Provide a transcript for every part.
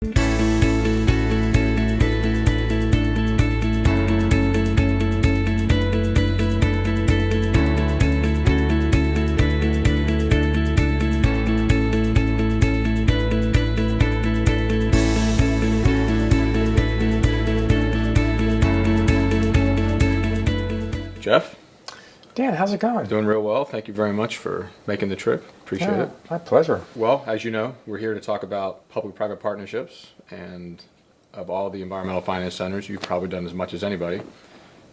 Jeff? Dan, how's it going? Doing real well. Thank you very much for making the trip. Appreciate it. My pleasure. Well, as you know, we're here to talk about public-private partnerships, and of all the environmental finance centers, you've probably done as much as anybody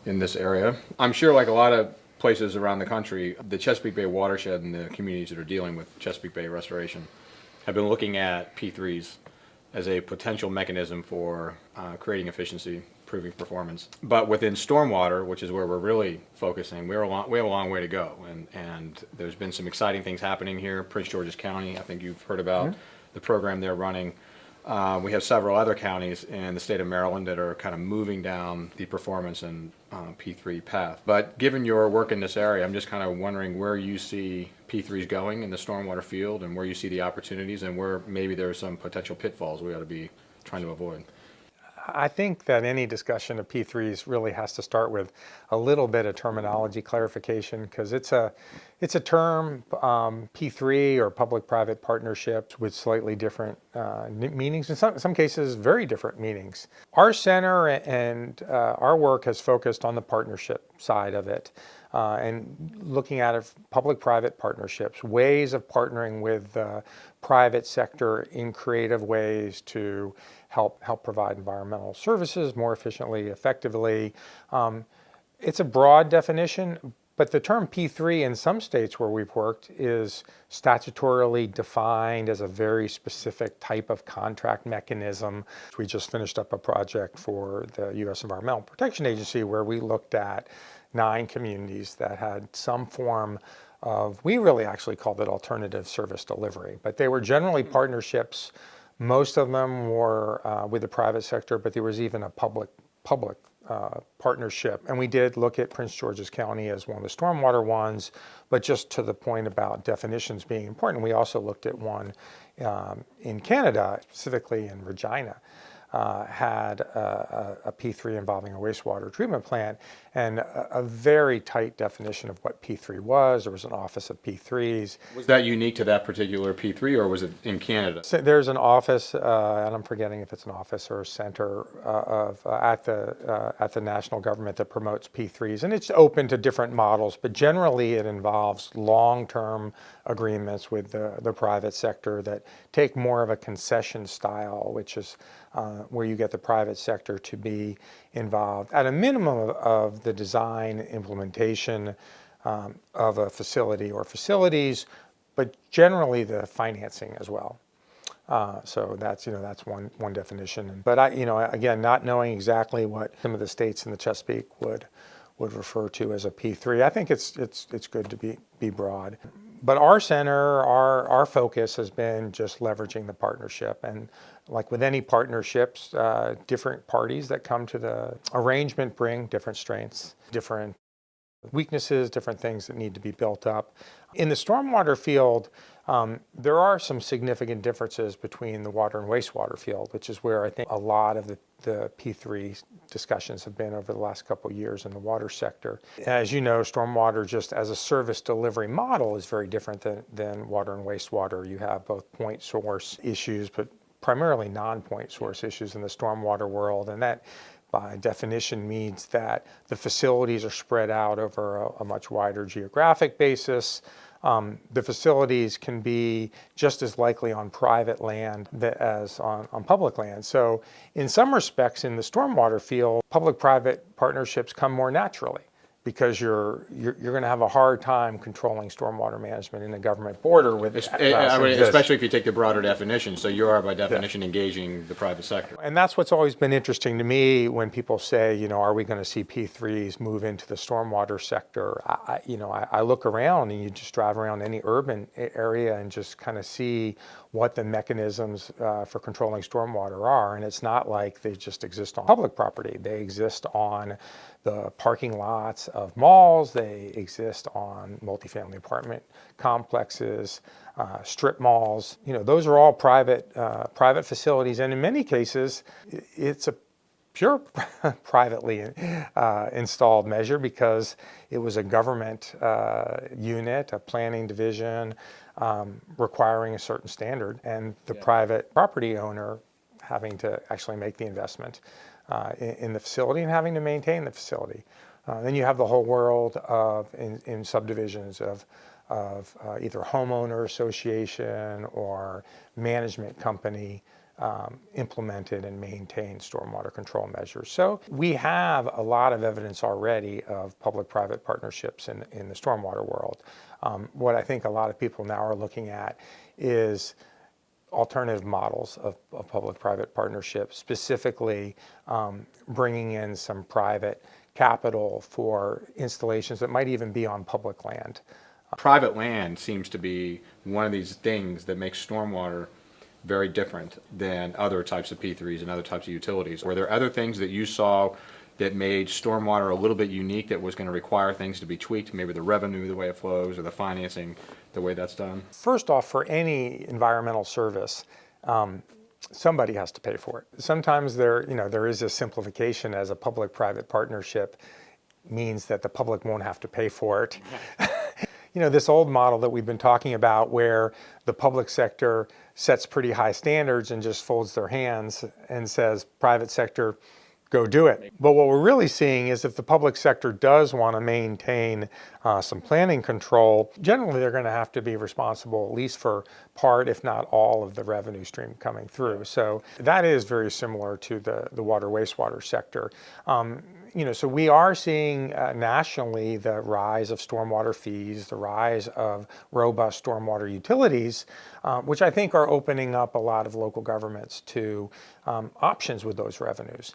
in this area. I'm sure, like a lot of places around the country, the Chesapeake Bay watershed and the communities that are dealing with Chesapeake Bay restoration have been looking at P3s as a potential mechanism for creating efficiency, improving performance. But within stormwater, which is where we're really focusing, we have a long way to go. And there's been some exciting things happening here. Prince George's County, I think you've heard about the program they're running. We have several other counties in the state of Maryland that are kind of moving down the performance and P3 path. But given your work in this area, I'm just kind of wondering where you see P3s going in the stormwater field, and where you see the opportunities, and where maybe there are some potential pitfalls we ought to be trying to avoid. I think that any discussion of P3s really has to start with a little bit of terminology clarification, because it's a term, P3 or public-private partnerships, with slightly different meanings, in some cases very different meanings. Our center and our work has focused on the partnership side of it, and looking at public-private partnerships, ways of partnering with the private sector in creative ways to help provide environmental services more efficiently, effectively. It's a broad definition, but the term P3 in some states where we've worked is statutorily defined as a very specific type of contract mechanism. We just finished up a project for the U.S. Environmental Protection Agency where we looked at 9 communities that had some form of, we really actually called it alternative service delivery, but they were generally partnerships. Most of them were with the private sector, but there was even a public partnership. And we did look at Prince George's County as one of the stormwater ones, but just to the point about definitions being important, we also looked at one in Canada, specifically in Regina, had a P3 involving a wastewater treatment plant, and a very tight definition of what P3 was. There was an office of P3s. Was that unique to that particular P3, or was it in Canada? So there's an office, and I'm forgetting if it's an office or a center at the national government that promotes P3s, and it's open to different models, but generally it involves long-term agreements with the private sector that take more of a concession style, which is where you get the private sector to be involved at a minimum of the design, implementation of a facility or facilities, but generally the financing as well. So that's one definition. But again, not knowing exactly what some of the states in the Chesapeake would refer to as a P3, I think it's good to be broad. But our center, our focus has been just leveraging the partnership. And like with any partnerships, different parties that come to the arrangement bring different strengths, different weaknesses, different things that need to be built up. In the stormwater field, there are some significant differences between the water and wastewater field, which is where I think a lot of the P3 discussions have been over the last couple of years in the water sector. As you know, stormwater just as a service delivery model is very different than water and wastewater. You have both point source issues, but primarily non-point source issues in the stormwater world, and that by definition means that the facilities are spread out over a much wider geographic basis. The facilities can be just as likely on private land as on public land. So in some respects in the stormwater field, public-private partnerships come more naturally, because you're going to have a hard time controlling stormwater management in a government border with especially if you take the broader definition. So you are by definition engaging the private sector. And that's what's always been interesting to me when people say, are we going to see P3s move into the stormwater sector? I look around, and you just drive around any urban area and just kind of see what the mechanisms for controlling stormwater are. And it's not like they just exist on public property. They exist on the parking lots of malls, they exist on multifamily apartment complexes, strip malls. Those are all private facilities, and in many cases, it's a pure privately installed measure because it was a government unit, a planning division requiring a certain standard, and the private property owner having to actually make the investment in the facility and having to maintain the facility. Then you have the whole world of in subdivisions of either homeowner association or management company implemented and maintained stormwater control measures. So we have a lot of evidence already of public-private partnerships in the stormwater world. What I think a lot of people now are looking at is alternative models of public-private partnerships, specifically bringing in some private capital for installations that might even be on public land. Private land seems to be one of these things that makes stormwater very different than other types of P3s and other types of utilities. Were there other things that you saw that made stormwater a little bit unique that was going to require things to be tweaked, maybe the revenue, the way it flows, or the financing, the way that's done? First off, for any environmental service, somebody has to pay for it. Sometimes there is a simplification as a public-private partnership means that the public won't have to pay for it. This old model that we've been talking about where the public sector sets pretty high standards and just folds their hands and says, private sector, go do it. But what we're really seeing is if the public sector does want to maintain some planning control, generally they're going to have to be responsible at least for part, if not all, of the revenue stream coming through. So that is very similar to the water wastewater sector. So we are seeing nationally the rise of stormwater fees, the rise of robust stormwater utilities, which I think are opening up a lot of local governments to options with those revenues.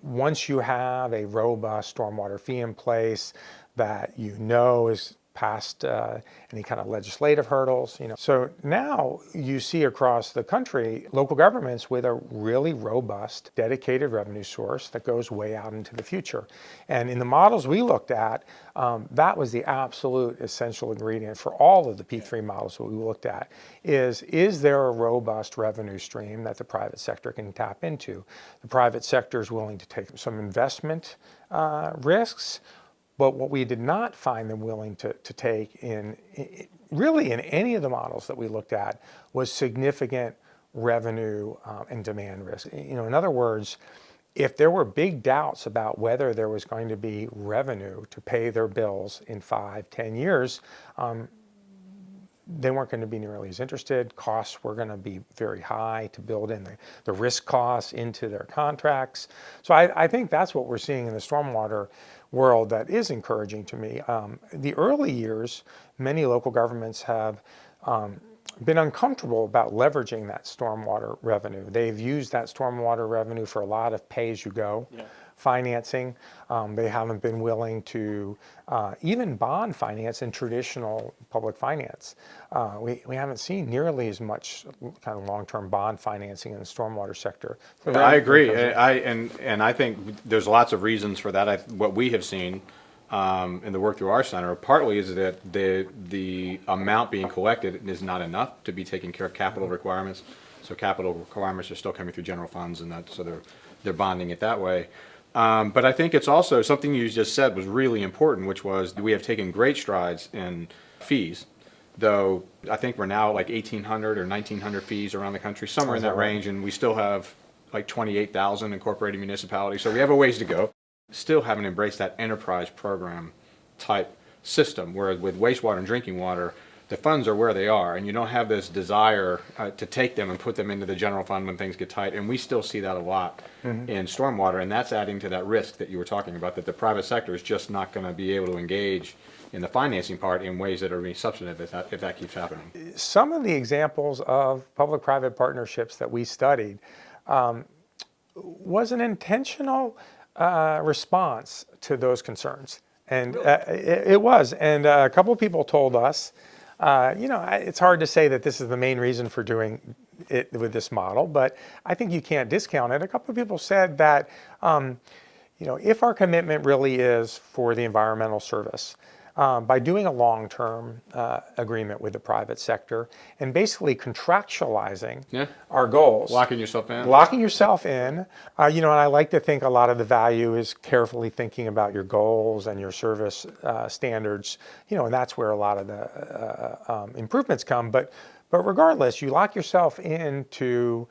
Once you have a robust stormwater fee in place that is past any kind of legislative hurdles. So now you see across the country local governments with a really robust, dedicated revenue source that goes way out into the future. And in the models we looked at, that was the absolute essential ingredient for all of the P3 models that we looked at, is there a robust revenue stream that the private sector can tap into? The private sector is willing to take some investment risks, but what we did not find them willing to take really in any of the models that we looked at was significant revenue and demand risk. In other words, if there were big doubts about whether there was going to be revenue to pay their bills in 5-10 years, they weren't going to be nearly as interested. Costs were going to be very high to build in the risk costs into their contracts. So I think that's what we're seeing in the stormwater world that is encouraging to me. The early years, many local governments have been uncomfortable about leveraging that stormwater revenue. They've used that stormwater revenue for a lot of pay-as-you-go financing. They haven't been willing to even bond finance in traditional public finance. We haven't seen nearly as much kind of long-term bond financing in the stormwater sector. I agree, and I think there's lots of reasons for that. What we have seen in the work through our center, partly is that the amount being collected is not enough to be taking care of capital requirements. So capital requirements are still coming through general funds, and so they're bonding it that way. But I think it's also something you just said was really important, which was we have taken great strides in fees, though I think we're now like 1,800 or 1,900 fees around the country, somewhere in that range, and we still have like 28,000 incorporated municipalities, so we have a ways to go. Still haven't embraced that enterprise program type system, where with wastewater and drinking water, the funds are where they are, and you don't have this desire to take them and put them into the general fund when things get tight. And we still see that a lot in stormwater, and that's adding to that risk that you were talking about, that the private sector is just not going to be able to engage in the financing part in ways that are really substantive if that keeps happening. Some of the examples of public-private partnerships that we studied was an intentional response to those concerns. And it was. And a couple of people told us, it's hard to say that this is the main reason for doing it with this model, but I think you can't discount it. A couple of people said that, if our commitment really is for the environmental service, by doing a long-term agreement with the private sector and basically contractualizing our goals. Locking yourself in. Locking yourself in. And I like to think a lot of the value is carefully thinking about your goals and your service standards, and that's where a lot of the improvements come. But regardless, you lock yourself into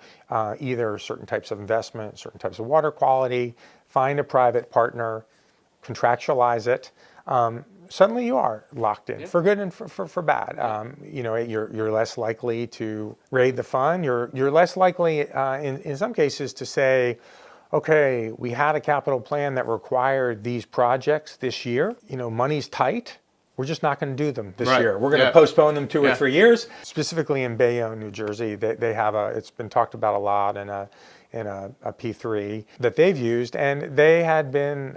either certain types of investment, certain types of water quality, find a private partner, contractualize it. Suddenly you are locked in, for good and for bad. You're less likely to raid the fund. You're less likely, in some cases, to say, okay, we had a capital plan that required these projects this year. Money's tight. We're just not going to do them this year. We're going to postpone them 2 or 3 years. Specifically in Bayonne, New Jersey, they have it's been talked about a lot in a P3 that they've used, and they had been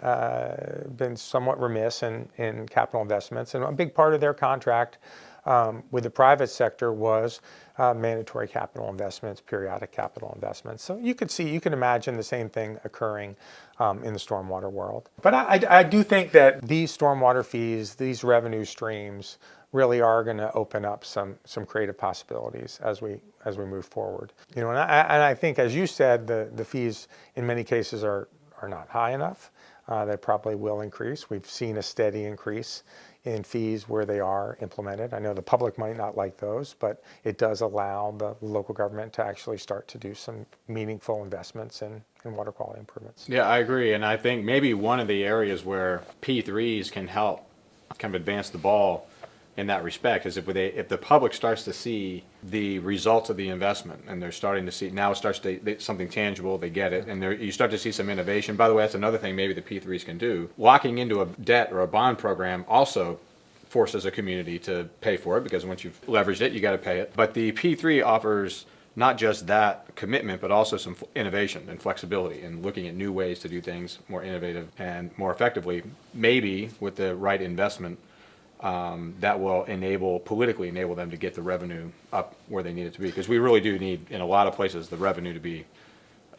somewhat remiss in capital investments, and a big part of their contract with the private sector was mandatory capital investments, periodic capital investments. So you can imagine the same thing occurring in the stormwater world. But I do think that these stormwater fees, these revenue streams, really are going to open up some creative possibilities as we move forward. And I think, as you said, the fees in many cases are not high enough. They probably will increase. We've seen a steady increase in fees where they are implemented. I know the public might not like those, but it does allow the local government to actually start to do some meaningful investments in water quality improvements. Yeah, I agree. And I think maybe one of the areas where P3s can help kind of advance the ball in that respect is if the public starts to see the results of the investment, and they're starting to see now it starts to something tangible, they get it, and you start to see some innovation. By the way, that's another thing maybe the P3s can do. Locking into a debt or a bond program also forces a community to pay for it, because once you've leveraged it, you got to pay it. But the P3 offers not just that commitment, but also some innovation and flexibility and looking at new ways to do things more innovative and more effectively, maybe with the right investment. That will politically enable them to get the revenue up where they need it to be. Because we really do need, in a lot of places, the revenue to be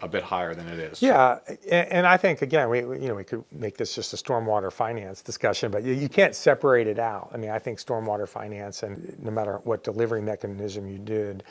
a bit higher than it is. Yeah, and I think, again, we could make this just a stormwater finance discussion, but you can't separate it out. I mean, I think stormwater finance, and no matter what delivery mechanism you did,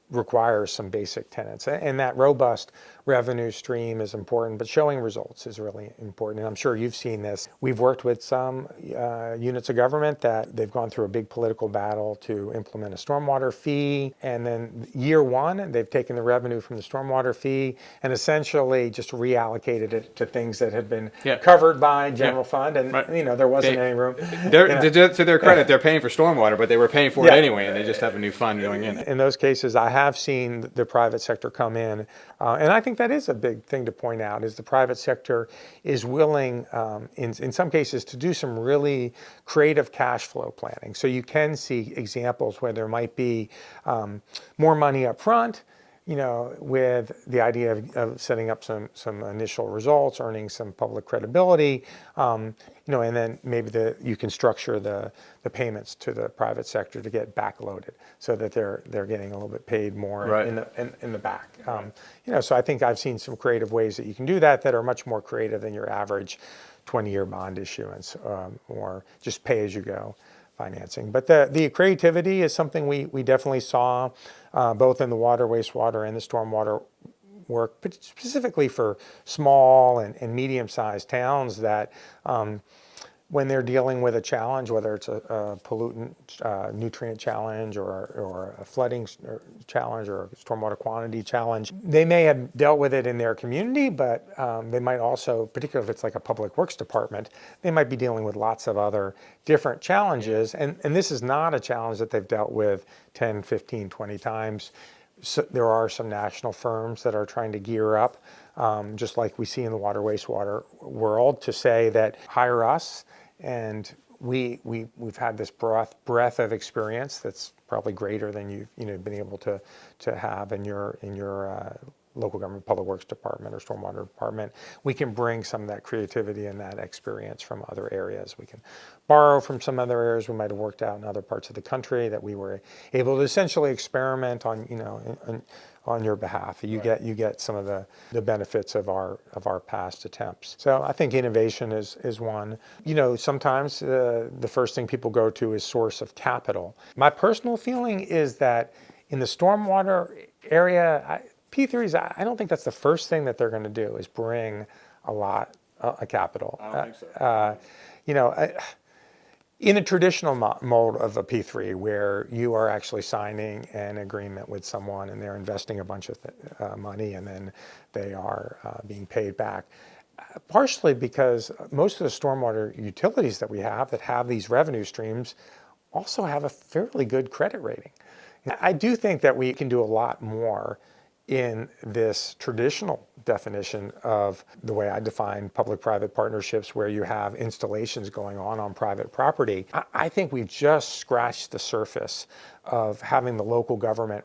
requires some basic tenets. And that robust revenue stream is important, but showing results is really important. And I'm sure you've seen this. We've worked with some units of government that they've gone through a big political battle to implement a stormwater fee. And then year one, they've taken the revenue from the stormwater fee and essentially just reallocated it to things that had been covered by general fund. And, there wasn't any room. To their credit, they're paying for stormwater, but they were paying for it anyway, and they just have a new fund going in. In those cases, I have seen the private sector come in, and I think that is a big thing to point out, is the private sector is willing, in some cases, to do some really creative cash flow planning. So you can see examples where there might be more money up front, with the idea of setting up some initial results, earning some public credibility, and then maybe you can structure the payments to the private sector to get backloaded so that they're getting a little bit paid more in the back. So I think I've seen some creative ways that you can do that are much more creative than your average 20-year bond issuance or just pay-as-you-go financing. But the creativity is something we definitely saw both in the water, wastewater, and the stormwater work, but specifically for small and medium-sized towns that when they're dealing with a challenge, whether it's a pollutant nutrient challenge or a flooding challenge or a stormwater quantity challenge, they may have dealt with it in their community, but they might also, particularly if it's like a public works department, they might be dealing with lots of other different challenges. And this is not a challenge that they've dealt with 10, 15, 20 times. So there are some national firms that are trying to gear up, just like we see in the water wastewater world, to say that hire us, and we've had this breadth of experience that's probably greater than you've been able to have in your local government public works department or stormwater department, we can bring some of that creativity and that experience from other areas. We can borrow from some other areas we might have worked out in other parts of the country that we were able to essentially experiment on, on your behalf. You get some of the benefits of our past attempts. So I think innovation is one. Sometimes the first thing people go to is source of capital. My personal feeling is that in the stormwater area, P3s, I don't think that's the first thing that they're going to do is bring a lot of capital. I don't think so. In a traditional mode of a P3 where you are actually signing an agreement with someone and they're investing a bunch of money and then they are being paid back, partially because most of the stormwater utilities that we have that have these revenue streams also have a fairly good credit rating. I do think that we can do a lot more in this traditional definition of the way I define public-private partnerships, where you have installations going on private property. I think we've just scratched the surface of having the local government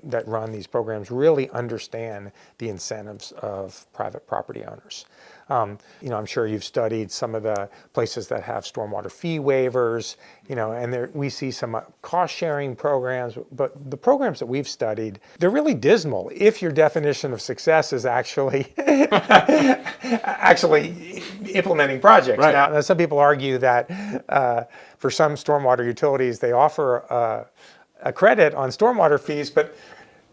that run these programs really understand the incentives of private property owners. I'm sure you've studied some of the places that have stormwater fee waivers, and we see some cost-sharing programs, but the programs that we've studied, they're really dismal if your definition of success is actually implementing projects. Right. Now, some people argue that for some stormwater utilities, they offer a credit on stormwater fees, but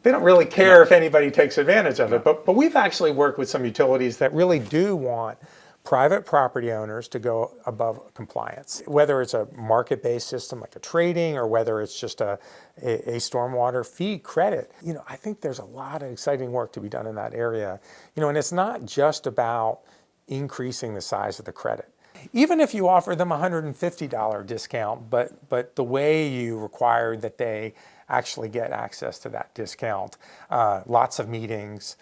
they don't really care if anybody takes advantage of it. But we've actually worked with some utilities that really do want private property owners to go above compliance, whether it's a market-based system like a trading or whether it's just a stormwater fee credit. I think there's a lot of exciting work to be done in that area. And it's not just about increasing the size of the credit. Even if you offer them a $150 discount, but the way you require that they actually get access to that discount, lots of meetings,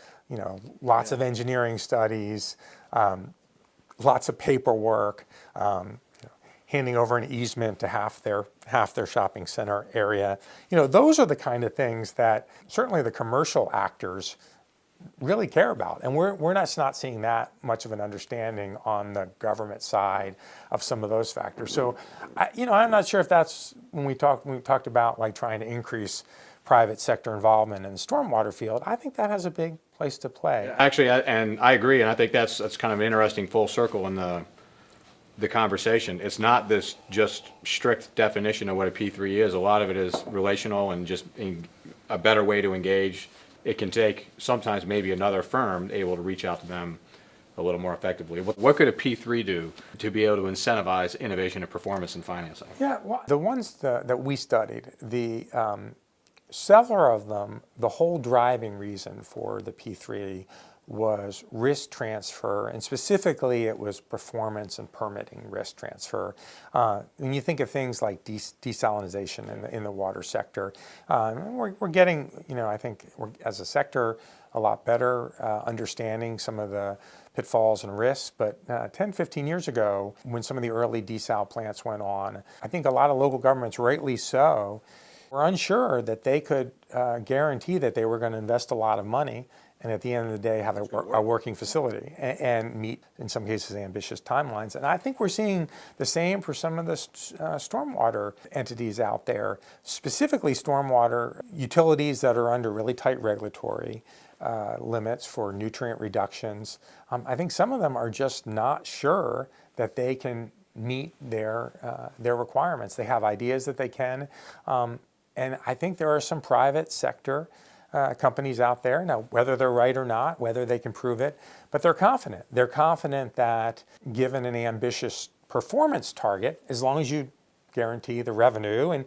lots of engineering studies, lots of paperwork, handing over an easement to half their shopping center area. Those are the kind of things that certainly the commercial actors really care about, and we're not seeing that much of an understanding on the government side of some of those factors. So, I'm not sure if that's when we talked about like trying to increase private sector involvement in the stormwater field. I think that has a big place to play. Actually, and I agree, and I think that's kind of an interesting full circle in the conversation. It's not this just strict definition of what a P3 is. A lot of it is relational and just a better way to engage. It can take sometimes maybe another firm able to reach out to them a little more effectively. What could a P3 do to be able to incentivize innovation and performance in financing? Yeah, well, the ones that we studied, several of them, the whole driving reason for the P3 was risk transfer, and specifically it was performance and permitting risk transfer. When you think of things like desalination in the water sector, we're getting, I think as a sector, a lot better understanding some of the pitfalls and risks. But 10, 15 years ago, when some of the early desal plants went on, I think a lot of local governments, rightly so, were unsure that they could guarantee that they were going to invest a lot of money and at the end of the day have a working facility and meet, in some cases, ambitious timelines. And I think we're seeing the same for some of the stormwater entities out there, specifically stormwater utilities that are under really tight regulatory limits for nutrient reductions. I think some of them are just not sure that they can meet their requirements. They have ideas that they can, and I think there are some private sector companies out there, now whether they're right or not, whether they can prove it, but they're confident. They're confident that given an ambitious performance target, as long as you guarantee the revenue, and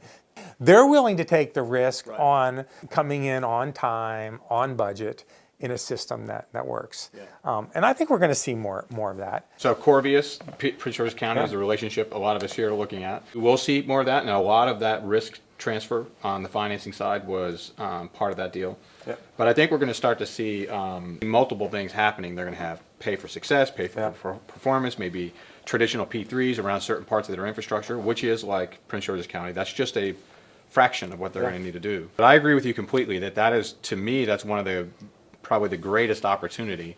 they're willing to take the risk on coming in on time, on budget, in a system that works. Yeah. And I think we're going to see more of that. So Corvius, Prince George's County is a relationship a lot of us here are looking at. We'll see more of that, and a lot of that risk transfer on the financing side was part of that deal. Yep. But I think we're going to start to see multiple things happening. They're going to have pay for success, pay for performance, maybe traditional P3s around certain parts of their infrastructure, which is like Prince George's County. That's just a fraction of what they're going to need to do. But I agree with you completely that is, to me, that's one of the probably the greatest opportunity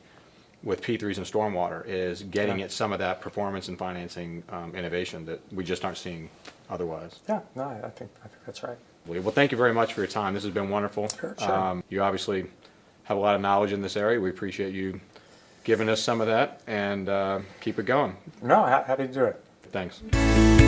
with P3s and stormwater is getting Yeah. it some of that performance and financing innovation that we just aren't seeing otherwise. Yeah, no, I think that's right. Well, thank you very much for your time. This has been wonderful. Sure. You obviously have a lot of knowledge in this area. We appreciate you giving us some of that, and keep it going. No, happy to do it. Thanks.